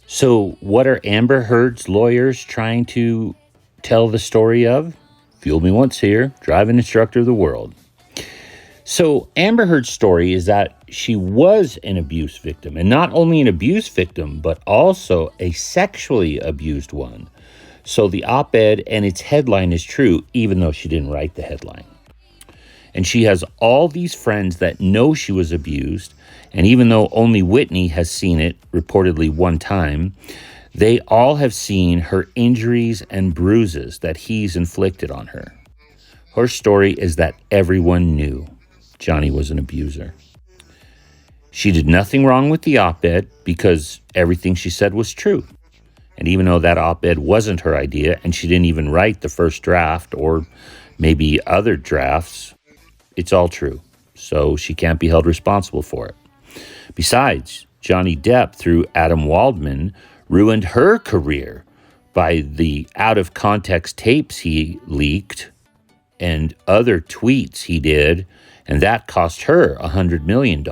So, what are Amber Heard's lawyers trying to tell the story of? Fuel me once here, driving instructor of the world. So, Amber Heard's story is that she was an abuse victim, and not only an abuse victim, but also a sexually abused one. So, the op ed and its headline is true, even though she didn't write the headline. And she has all these friends that know she was abused. And even though only Whitney has seen it, reportedly one time, they all have seen her injuries and bruises that he's inflicted on her. Her story is that everyone knew Johnny was an abuser. She did nothing wrong with the op-ed because everything she said was true. And even though that op-ed wasn't her idea and she didn't even write the first draft or maybe other drafts, it's all true. So she can't be held responsible for it. Besides, Johnny Depp, through Adam Waldman, ruined her career by the out-of-context tapes he leaked and other tweets he did, and that cost her $100 million.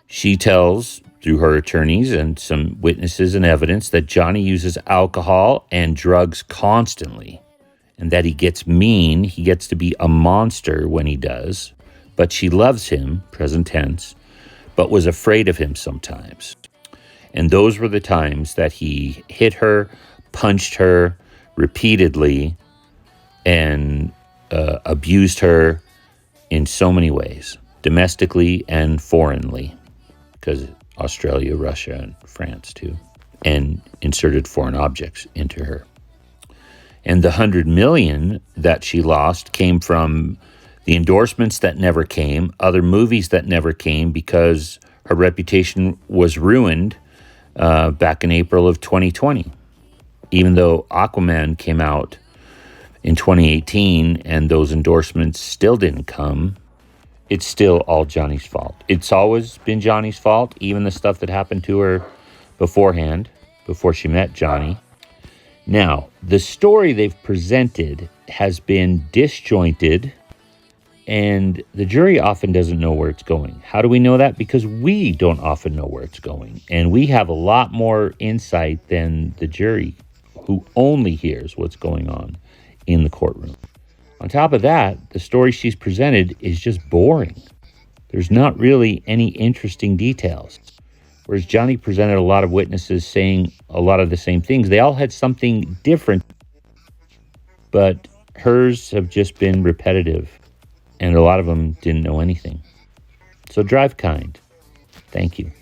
She tells, through her attorneys and some witnesses and evidence, that Johnny uses alcohol and drugs constantly, and that he gets mean, he gets to be a monster when he does, but she loves him, present tense, but was afraid of him sometimes. And those were the times that he hit her, punched her repeatedly, and abused her in so many ways, domestically and foreignly, because Australia, Russia, and France too, and inserted foreign objects into her. And the $100 million that she lost came from the endorsements that never came, other movies that never came because her reputation was ruined back in April of 2020. Even though Aquaman came out in 2018 and those endorsements still didn't come, it's still all Johnny's fault. It's always been Johnny's fault, even the stuff that happened to her beforehand, before she met Johnny. Now, the story they've presented has been disjointed, and the jury often doesn't know where it's going. How do we know that? Because we don't often know where it's going, and we have a lot more insight than the jury, who only hears what's going on in the courtroom. On top of that, the story she's presented is just boring. There's not really any interesting details. Whereas Johnny presented a lot of witnesses saying a lot of the same things. They all had something different, but hers have just been repetitive, and a lot of them didn't know anything. So drive kind. Thank you.